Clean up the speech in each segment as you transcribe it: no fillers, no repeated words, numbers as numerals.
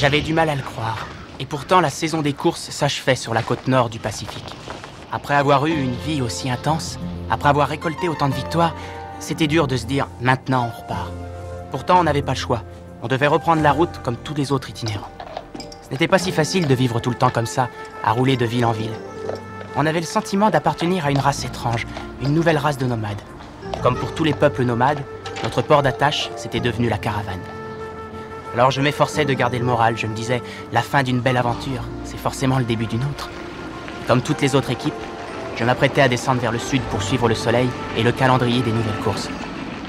J'avais du mal à le croire. Et pourtant, la saison des courses s'achevait sur la côte nord du Pacifique. Après avoir eu une vie aussi intense, après avoir récolté autant de victoires, c'était dur de se dire « maintenant on repart ». Pourtant, on n'avait pas le choix. On devait reprendre la route comme tous les autres itinérants. Ce n'était pas si facile de vivre tout le temps comme ça, à rouler de ville en ville. On avait le sentiment d'appartenir à une race étrange, une nouvelle race de nomades. Comme pour tous les peuples nomades, notre port d'attache, c'était devenu la caravane. Alors je m'efforçais de garder le moral, je me disais, la fin d'une belle aventure, c'est forcément le début d'une autre. Comme toutes les autres équipes, je m'apprêtais à descendre vers le sud pour suivre le soleil et le calendrier des nouvelles courses.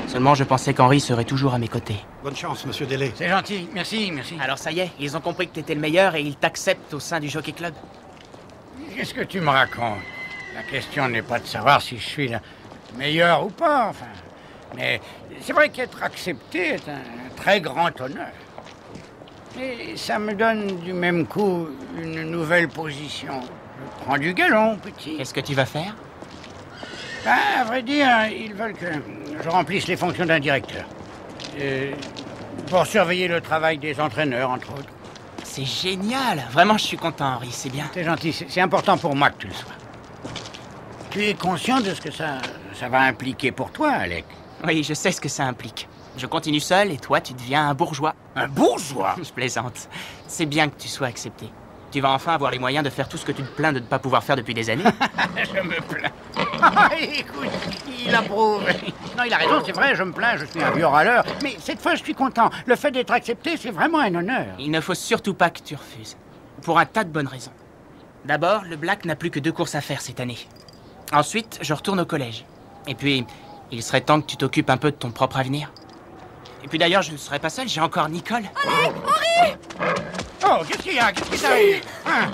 Seulement je pensais qu'Henri serait toujours à mes côtés. Bonne chance, monsieur Delay. C'est gentil, merci. Alors ça y est, ils ont compris que t'étais le meilleur et ils t'acceptent au sein du Jockey Club. Qu'est-ce que tu me racontes? La question n'est pas de savoir si je suis le meilleur ou pas, enfin. Mais c'est vrai qu'être accepté est un très grand honneur. Et ça me donne du même coup une nouvelle position. Je prends du galon, petit. Qu'est-ce que tu vas faire? Ben, à vrai dire, ils veulent que je remplisse les fonctions d'un directeur. Pour surveiller le travail des entraîneurs, entre autres. C'est génial! Vraiment, je suis content, Henri, c'est bien. C'est gentil, c'est important pour moi que tu le sois. Tu es conscient de ce que ça va impliquer pour toi, Alec? Oui, je sais ce que ça implique. Je continue seul et toi, tu deviens un bourgeois. Un bourgeois? Je plaisante. C'est bien que tu sois accepté. Tu vas enfin avoir les moyens de faire tout ce que tu te plains de ne pas pouvoir faire depuis des années. Je me plains. Écoute, il approuve. Non, il a raison, c'est vrai, je me plains, je suis un vieux râleur. Mais cette fois, je suis content. Le fait d'être accepté, c'est vraiment un honneur. Il ne faut surtout pas que tu refuses. Pour un tas de bonnes raisons. D'abord, le Black n'a plus que 2 courses à faire cette année. Ensuite, je retourne au collège. Et puis, il serait temps que tu t'occupes un peu de ton propre avenir. Et puis d'ailleurs, je ne serai pas seul, j'ai encore Nicole. Alec, Henri! Oh, qu'est-ce qu'il y a? Qu'est-ce qui t'arrive?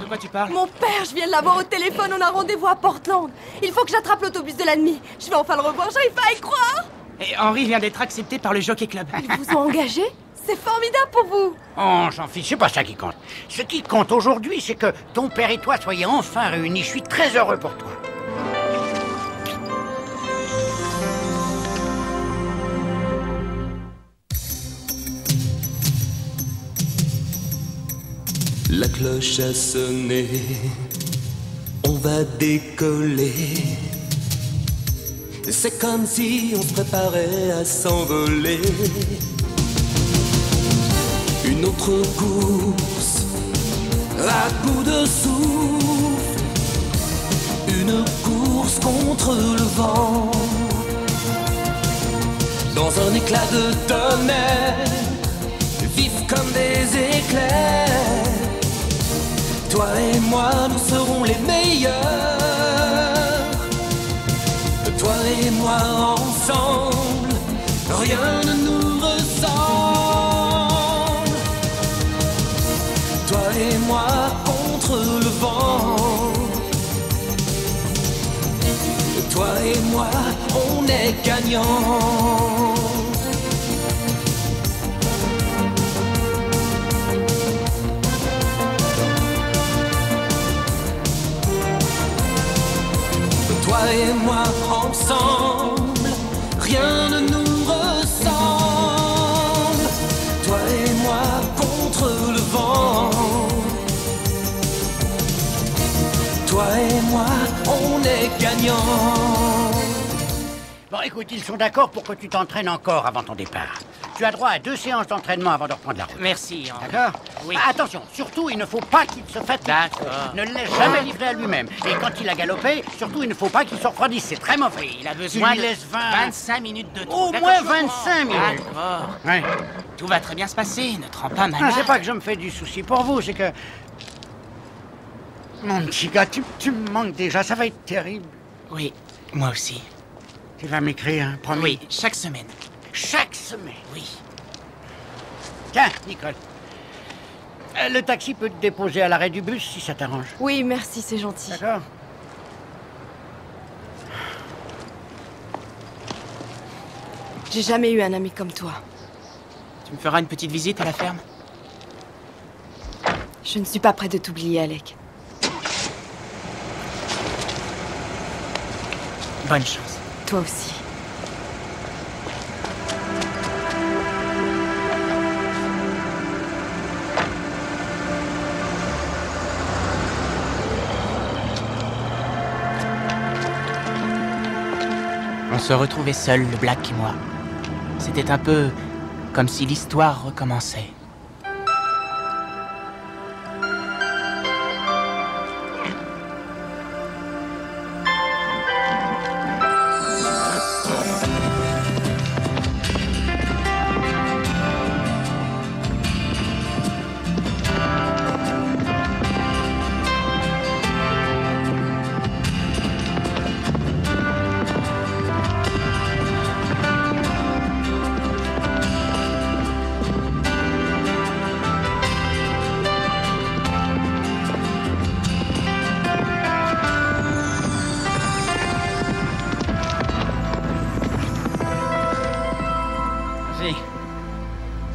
De quoi tu parles? Mon père, je viens de l'avoir au téléphone, on a rendez-vous à Portland. Il faut que j'attrape l'autobus de la nuit. Je vais enfin le revoir, j'arrive pas à y croire. Et Henri vient d'être accepté par le Jockey Club. Ils vous ont engagé? C'est formidable pour vous. Oh, j'en fiche, c'est pas ça qui compte. Ce qui compte aujourd'hui, c'est que ton père et toi soyez enfin réunis. Je suis très heureux pour toi. La cloche a sonné, on va décoller. C'est comme si on se préparait à s'envoler. Une autre course, à bout de souffle. Une course contre le vent. Dans un éclat de tonnerre, vifs comme des éclairs. Toi et moi, nous serons les meilleurs. Toi et moi ensemble, rien ne nous ressemble. Toi et moi contre le vent. Toi et moi, on est gagnants. Toi et moi ensemble, rien ne nous ressemble. Toi et moi contre le vent. Toi et moi, on est gagnants. Bon, écoute, ils sont d'accord pour que tu t'entraînes encore avant ton départ. Tu as droit à 2 séances d'entraînement avant de reprendre la route. Merci, Henri. D'accord? Oui. Attention, surtout, il ne faut pas qu'il se fatigue. D'accord. Ne le laisse jamais livrer à lui-même. Et quand il a galopé, surtout, il ne faut pas qu'il se refroidisse. C'est très mauvais. Il a besoin tu lui de laisses 25 minutes de Au D'accord, moins je comprends. 25 minutes. D'accord. Ouais. Tout va très bien se passer, ne te rends pas Non, malade. c'est pas que je me fais du souci pour vous, c'est que... Mon petit gars, tu me manques déjà, ça va être terrible. Oui, moi aussi. Tu vas m'écrire, hein, promis? Oui, chaque semaine. Chaque semaine. Oui. Tiens, Nicole. Le taxi peut te déposer à l'arrêt du bus si ça t'arrange. Oui, merci, c'est gentil. D'accord? J'ai jamais eu un ami comme toi. Tu me feras une petite visite à la ferme? Je ne suis pas près de t'oublier, Alec. Bonne chance. Toi aussi. On se retrouvait seuls, le Black et moi. C'était un peu comme si l'histoire recommençait.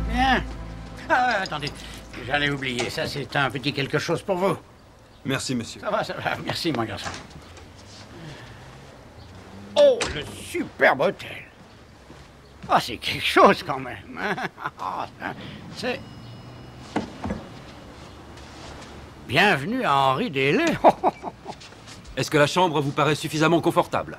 Bien. Ah, attendez, j'allais oublier. Ça, c'est un petit quelque chose pour vous. Merci, monsieur. Ça va, ça va. Merci, mon garçon. Oh, le superbe hôtel. Ah, c'est quelque chose quand même. Hein. Ah, c'est... Bienvenue à Henri Délé. Est-ce que la chambre vous paraît suffisamment confortable?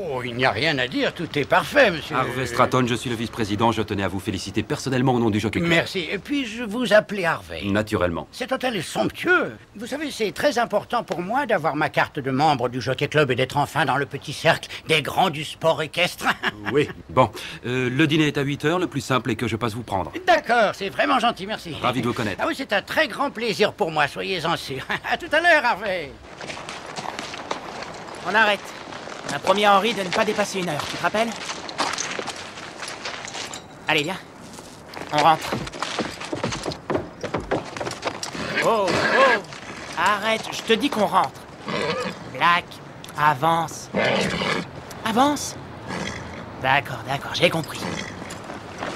Oh, il n'y a rien à dire, tout est parfait, monsieur. Harvey Stratton, je suis le vice-président. Je tenais à vous féliciter personnellement au nom du Jockey Club. Merci. Et puis-je vous appeler Harvey? Naturellement. Cet hôtel est somptueux. Vous savez, c'est très important pour moi d'avoir ma carte de membre du Jockey Club et d'être enfin dans le petit cercle des grands du sport équestre. Oui. Bon, le dîner est à 8 heures. Le plus simple est que je passe vous prendre. D'accord, c'est vraiment gentil, merci. Ravi de vous connaître. Ah oui, c'est un très grand plaisir pour moi, soyez-en sûrs. À tout à l'heure, Harvey. On arrête. On a promis à Henri de ne pas dépasser 1 heure, tu te rappelles? Allez, viens. On rentre. Oh, oh! Arrête, je te dis qu'on rentre. Black, avance. Avance? D'accord, j'ai compris.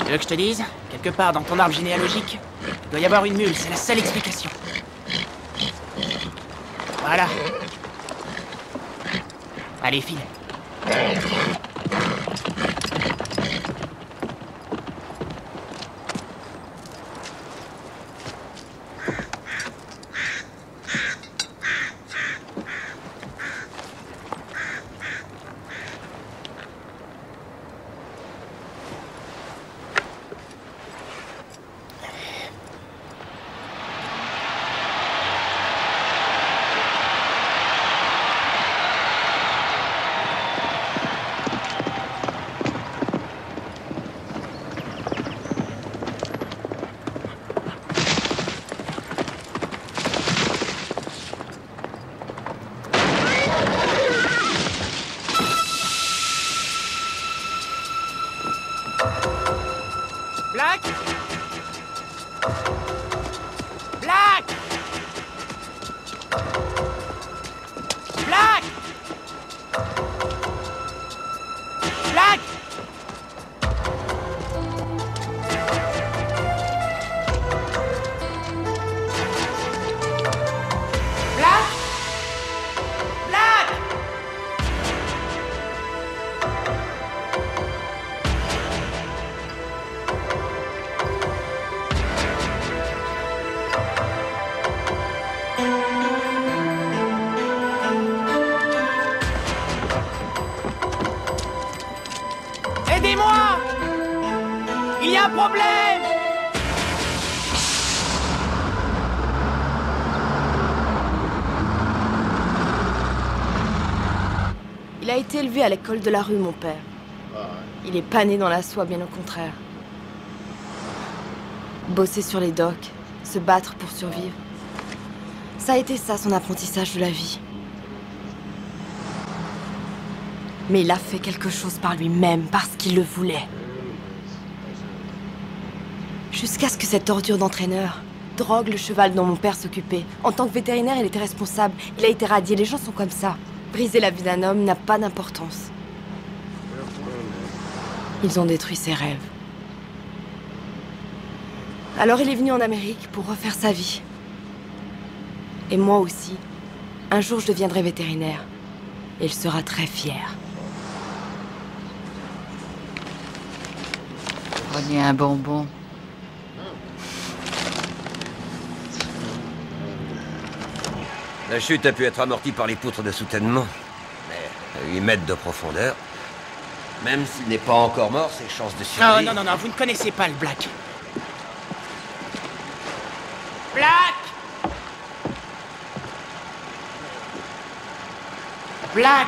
Tu veux que je te dise? Quelque part dans ton arbre généalogique, il doit y avoir une mule, c'est la seule explication. Voilà. Allez, file. Black? Black? Black? Black? Black? Black? Aidez-moi! Il y a un problème! Il a été élevé à l'école de la rue, mon père. Il est pas né dans la soie, bien au contraire. Bosser sur les docks, se battre pour survivre. Ça a été ça, son apprentissage de la vie. Mais il a fait quelque chose par lui-même, parce qu'il le voulait. Jusqu'à ce que cette ordure d'entraîneur drogue le cheval dont mon père s'occupait. En tant que vétérinaire, il était responsable. Il a été radié, les gens sont comme ça. Briser la vie d'un homme n'a pas d'importance. Ils ont détruit ses rêves. Alors il est venu en Amérique pour refaire sa vie. Et moi aussi. Un jour, je deviendrai vétérinaire. Et il sera très fier. Prenez un bonbon. La chute a pu être amortie par les poutres de soutènement. Mais à 8 mètres de profondeur, Même s'il n'est pas encore mort, ses chances de Oh, survie... non, non, non, vous ne connaissez pas le Black. Black! Black!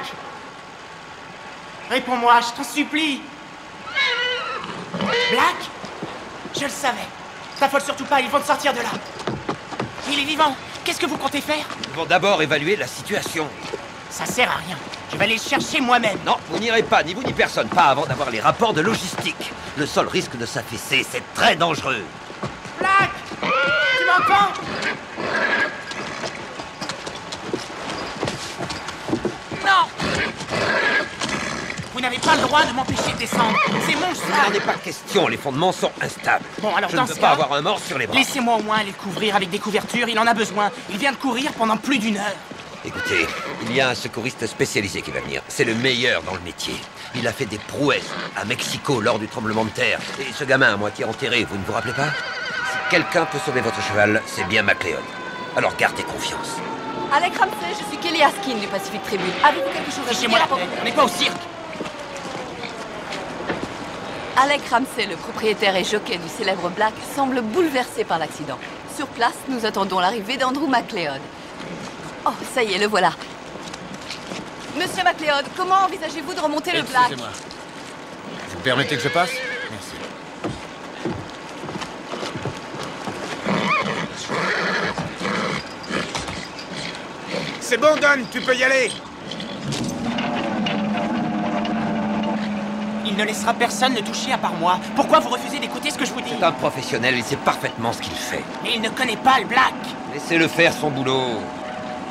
Réponds-moi, je t'en supplie! Black? Je le savais. T'affole surtout pas, ils vont te sortir de là. Il est vivant. Qu'est-ce que vous comptez faire? Nous devons d'abord évaluer la situation. Ça sert à rien. Je vais aller le chercher moi-même. Non, vous n'irez pas, ni vous ni personne, pas avant d'avoir les rapports de logistique. Le sol risque de s'affaisser, c'est très dangereux. Black! Tu m'entends? Non! Vous n'avez pas le droit de m'empêcher de descendre. C'est mon Il cheval. n'en est pas question, les fondements sont instables. Bon, alors Je dans ne peux ce pas cas, avoir un mort sur les bras. laissez-moi au moins aller le couvrir avec des couvertures. Il en a besoin. Il vient de courir pendant plus d'1 heure. Écoutez, il y a un secouriste spécialisé qui va venir. C'est le meilleur dans le métier. Il a fait des prouesses à Mexico lors du tremblement de terre. Et ce gamin à moitié enterré, vous ne vous rappelez pas? Si quelqu'un peut sauver votre cheval, c'est bien MacLeod. Alors gardez confiance. Alec Ramsey, je suis Kelly Askin du Pacific Tribune. Avez-vous quelque chose à Fichez-moi dire la paix. On n'est pas au cirque. Alec Ramsey, le propriétaire et jockey du célèbre Black, semble bouleversé par l'accident. Sur place, nous attendons l'arrivée d'Andrew MacLeod. Oh, ça y est, le voilà. Monsieur MacLeod, comment envisagez-vous de remonter le Black? Excusez-moi. Vous permettez que je passe? Merci. C'est bon, Don, tu peux y aller. Il ne laissera personne le toucher à part moi. Pourquoi vous refusez d'écouter ce que je vous dis? C'est un professionnel, il sait parfaitement ce qu'il fait. Mais il ne connaît pas le Black. Laissez-le faire son boulot.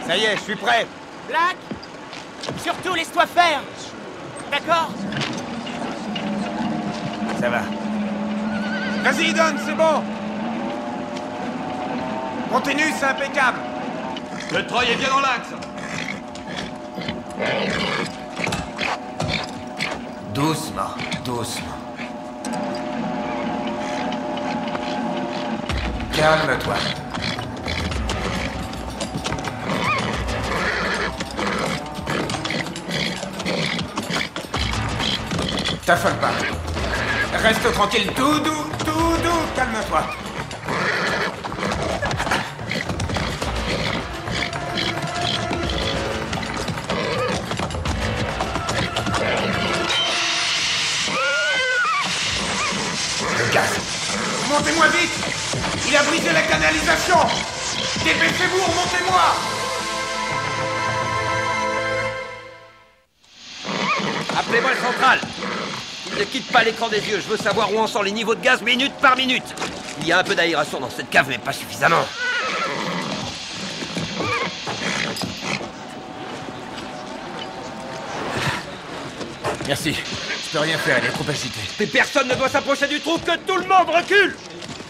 Ça y est, je suis prêt. Black, surtout laisse-toi faire. D'accord? Ça va. Vas-y, Don, c'est bon. Continue, c'est impeccable. Le treuil est bien dans l'axe. Doucement, doucement. Calme-toi. T'affole pas. Reste tranquille, tout doux, calme-toi. Le gaz. Montez-moi vite. Il a brisé la canalisation. Dépêchez-vous, remontez-moi. Appelez-moi le central. Il ne quitte pas l'écran des yeux. Je veux savoir où en sont les niveaux de gaz minute par minute. Il y a un peu d'aération dans cette cave, mais pas suffisamment. Merci. Je peux rien faire, elle est trop agitée. Mais personne ne doit s'approcher du trou, que tout le monde recule.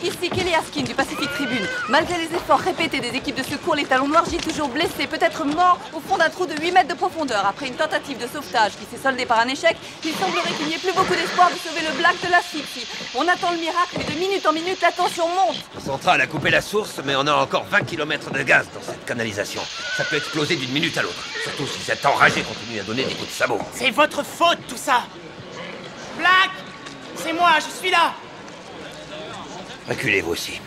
Ici Kelly Askin du Pacific Tribune. Malgré les efforts répétés des équipes de secours, les talons noirs gît toujours blessé, peut-être mort au fond d'un trou de 8 mètres de profondeur. Après une tentative de sauvetage qui s'est soldée par un échec, il semblerait qu'il n'y ait plus beaucoup d'espoir de sauver le Black de l'asphyxie. On attend le miracle, mais de minute en minute, la tension monte. La centrale a coupé la source, mais on a encore 20 km de gaz dans cette canalisation. Ça peut exploser d'une minute à l'autre. Surtout si cet enragé continue à donner des coups de sabot. C'est votre faute, tout ça. Black, c'est moi, je suis là. Reculez vous aussi.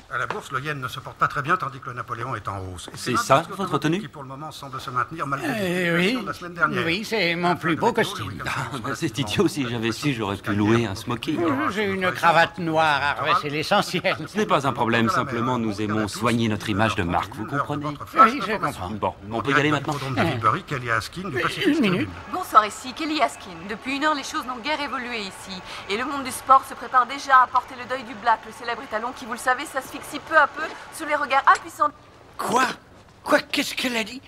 À la bourse, le yen ne se porte pas très bien tandis que le Napoléon est en hausse. Et C'est l'un ça, des votre automobiles tenue qui pour le moment semble se maintenir malgré les Oui, fluctuations de la semaine dernière. oui, c'est mon plus beau costume. C'est idiot, si j'avais su, j'aurais pu louer un smoking. J'ai une cravate noire, Harvey, c'est l'essentiel. Ce n'est pas un problème, simplement nous aimons soigner notre image de marque, vous comprenez? Oui, je comprends. Bon, on peut y aller maintenant. Kelly Askin du Pacific Une Tribune. minute. Bonsoir, ici Kelly Askin. Depuis 1 heure, les choses n'ont guère évolué ici. Et le monde du sport se prépare déjà à porter le deuil du Black, le célèbre étalon qui, vous le savez, s'asphyxie peu à peu sous les regards impuissants. Quoi? Qu'est-ce qu'elle a dit?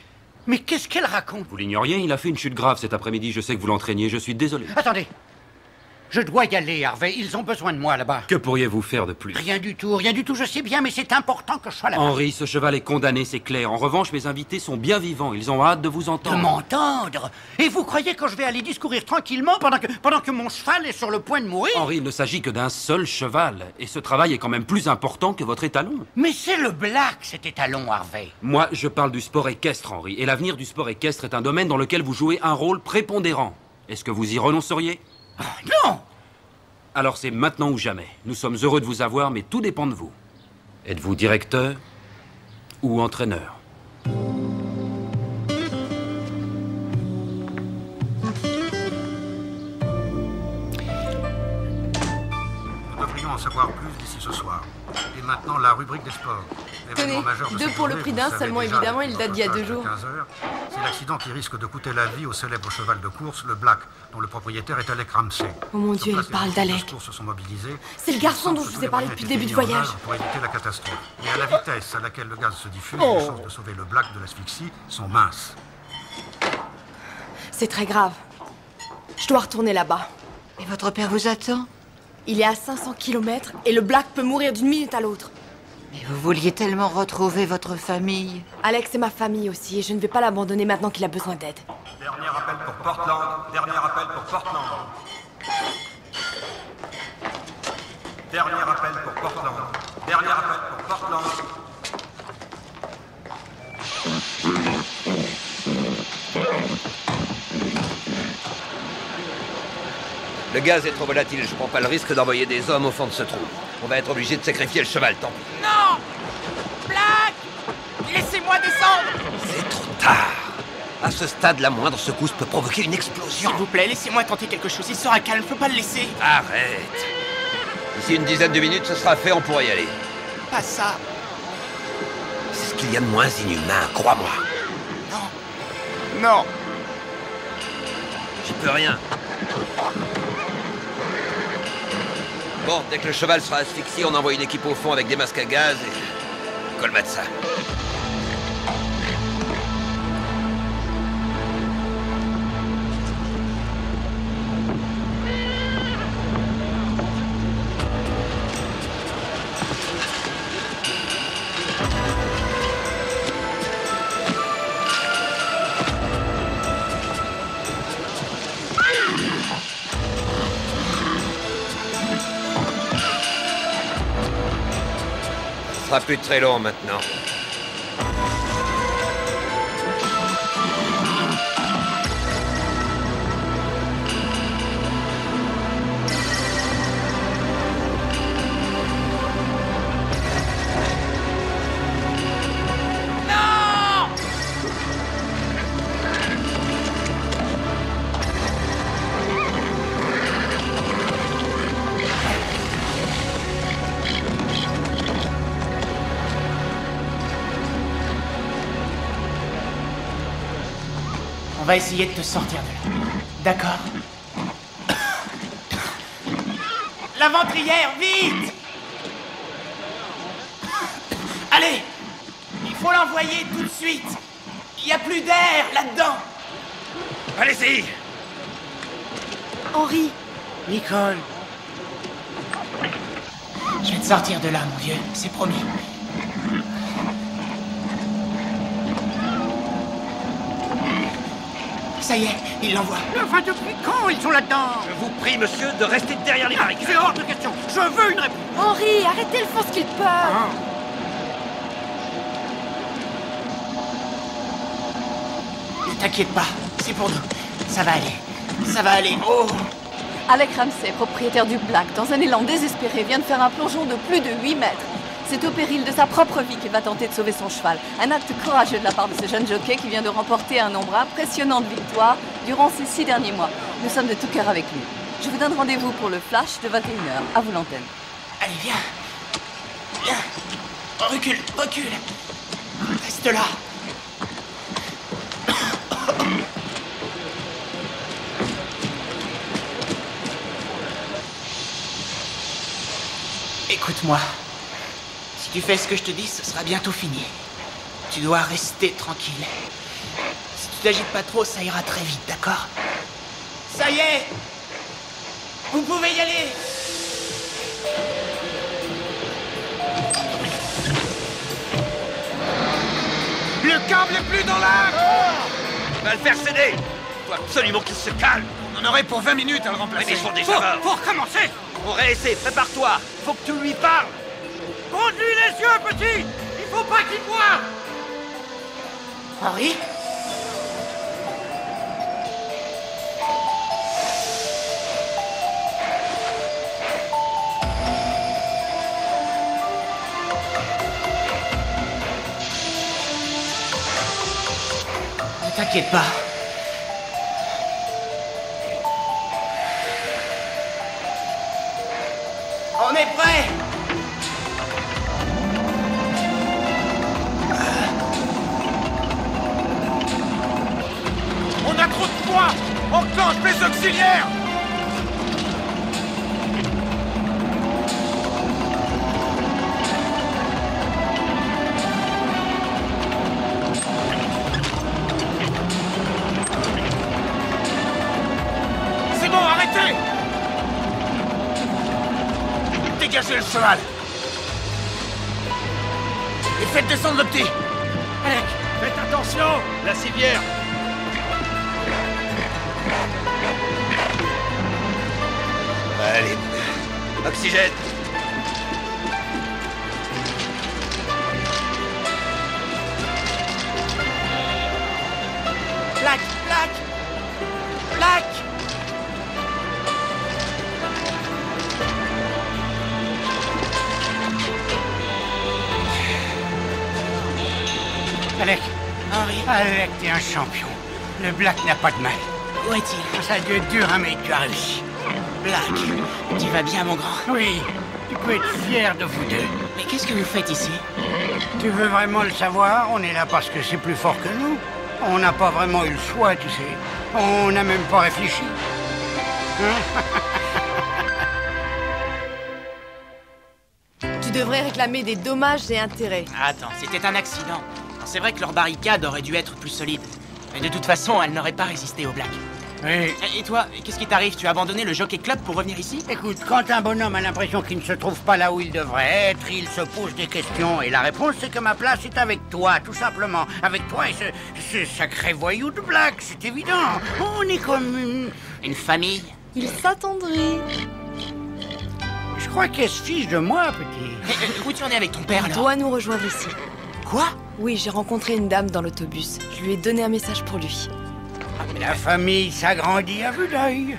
Mais qu'est-ce qu'elle raconte? Vous l'ignoriez, il a fait une chute grave cet après-midi, je sais que vous l'entraîniez, je suis désolé. Attendez. Je dois y aller, Harvey. Ils ont besoin de moi là-bas. Que pourriez-vous faire de plus? Rien du tout, je sais bien, mais c'est important que je sois là-bas. Henri, ce cheval est condamné, c'est clair. En revanche, mes invités sont bien vivants, ils ont hâte de vous De entendre. m'entendre? Et vous croyez que je vais aller discourir tranquillement pendant que mon cheval est sur le point de mourir? Henri, il ne s'agit que d'un seul cheval, et ce travail est quand même plus important que votre étalon. Mais c'est le Black, cet étalon, Harvey. Moi, je parle du sport équestre, Henri, et l'avenir du sport équestre est un domaine dans lequel vous jouez un rôle prépondérant. Est-ce que vous y renonceriez? Non! Alors c'est maintenant ou jamais. Nous sommes heureux de vous avoir, mais tout dépend de vous. Êtes-vous directeur ou entraîneur? Nous devrions en savoir plus d'ici ce soir. Et maintenant, la rubrique des sports. Tenez, 2 pour le prix d'un, seulement évidemment, il date d'il y a 2 jours. C'est l'accident qui risque de coûter la vie au célèbre cheval de course, le Black, dont le propriétaire est Alec Ramsey. Oh mon Dieu, elle parle d'Alec. C'est le garçon dont je vous ai parlé depuis le début du voyage. Pour éviter la catastrophe. Mais à la vitesse à laquelle le gaz se diffuse, les chances de sauver le Black de l'asphyxie sont minces. C'est très grave. Je dois retourner là-bas. Et votre père vous attend? Il est à 500 km et le Black peut mourir d'une minute à l'autre. Mais vous vouliez tellement retrouver votre famille. Alex est ma famille aussi et je ne vais pas l'abandonner maintenant qu'il a besoin d'aide. Dernier appel pour Portland. Dernier appel pour Portland. Dernier appel pour Portland. Dernier appel pour Portland. Le gaz est trop volatile, je prends pas le risque d'envoyer des hommes au fond de ce trou. On va être obligé de sacrifier le cheval, tant pis. Non! Black! Laissez-moi descendre! C'est trop tard. À ce stade, la moindre secousse peut provoquer une explosion. S'il vous plaît, laissez-moi tenter quelque chose. Il sera calme, je peux pas le laisser. Arrête. D'ici une dizaine de minutes, ce sera fait, on pourra y aller. Pas ça. C'est ce qu'il y a de moins inhumain, crois-moi. Non. Non. J'y peux rien. Bon, dès que le cheval sera asphyxié, on envoie une équipe au fond avec des masques à gaz et... colmate ça. Ce sera plus très long maintenant. On va essayer de te sortir de là. D'accord? La ventrière, vite! Allez! Il faut l'envoyer tout de suite! Il n'y a plus d'air là-dedans! Allez-y! Henri! Nicole! Je vais te sortir de là, mon vieux, c'est promis. Ça y est, il l'envoie. Enfin, depuis quand ils sont là-dedans? Je vous prie, monsieur, de rester derrière les barricades. C'est hors de question. Je veux une réponse. Henri, arrêtez le fond ce qu'ils peuvent. Ne t'inquiète pas, c'est pour nous. Ça va aller. Ça va aller. Oh! Alec Ramsey, propriétaire du Black, dans un élan désespéré, vient de faire un plongeon de plus de 8 mètres. C'est au péril de sa propre vie qu'il va tenter de sauver son cheval. Un acte courageux de la part de ce jeune jockey qui vient de remporter un nombre impressionnant de victoires durant ces 6 derniers mois. Nous sommes de tout cœur avec lui. Je vous donne rendez-vous pour le flash de 21h. À vous l'antenne. Allez, viens. Viens. Recule, recule. Reste là. Écoute-moi. Si tu fais ce que je te dis, ce sera bientôt fini. Tu dois rester tranquille. Si tu t'agites pas trop, ça ira très vite, d'accord? Ça y est! Vous pouvez y aller! Le câble est plus dans l'air! On va le faire céder! Faut absolument qu'il se calme! On en aurait pour 20 minutes à le remplacer. Mais ils sont déjà morts. Faut recommencer! On réessaie, prépare-toi! Faut que tu lui parles! Conduis les yeux, petit! Il faut pas qu'il voie! Henri? T'inquiète pas. On est prêt! On a trop de poids! Enclenche les auxiliaires! C'est bon, arrêtez! Dégagez le cheval! Et faites descendre le petit! Alec, faites attention! La civière! Allez, oxygène. Plaque, plaque, plaque. Alec. Henri. Alec, t'es un champion. Le Black n'a pas de mal. Où est-il? Ça a dû être dur, hein, mais tu as réussi. Black, tu vas bien, mon grand? Oui, tu peux être fier de vous deux. Mais qu'est-ce que vous faites ici? Tu veux vraiment le savoir? On est là parce que c'est plus fort que nous. On n'a pas vraiment eu le choix, tu sais. On n'a même pas réfléchi. Hein? Tu devrais réclamer des dommages et intérêts. Attends, c'était un accident. C'est vrai que leur barricade aurait dû être plus solide. Mais de toute façon, elle n'aurait pas résisté au Black. Oui. Et toi, qu'est-ce qui t'arrive? Tu as abandonné le Jockey Club pour revenir ici? Écoute, quand un bonhomme a l'impression qu'il ne se trouve pas là où il devrait être, il se pose des questions. Et la réponse, c'est que ma place est avec toi, tout simplement. Avec toi et ce sacré voyou de Black, c'est évident. On est comme une famille. Il s'attendrit. Je crois qu'elle se fiche de moi, petit. Où tu en es avec ton père, Il alors? doit nous rejoindre ici. Quoi? Oui, j'ai rencontré une dame dans l'autobus. Je lui ai donné un message pour lui. La famille s'agrandit à vue d'œil.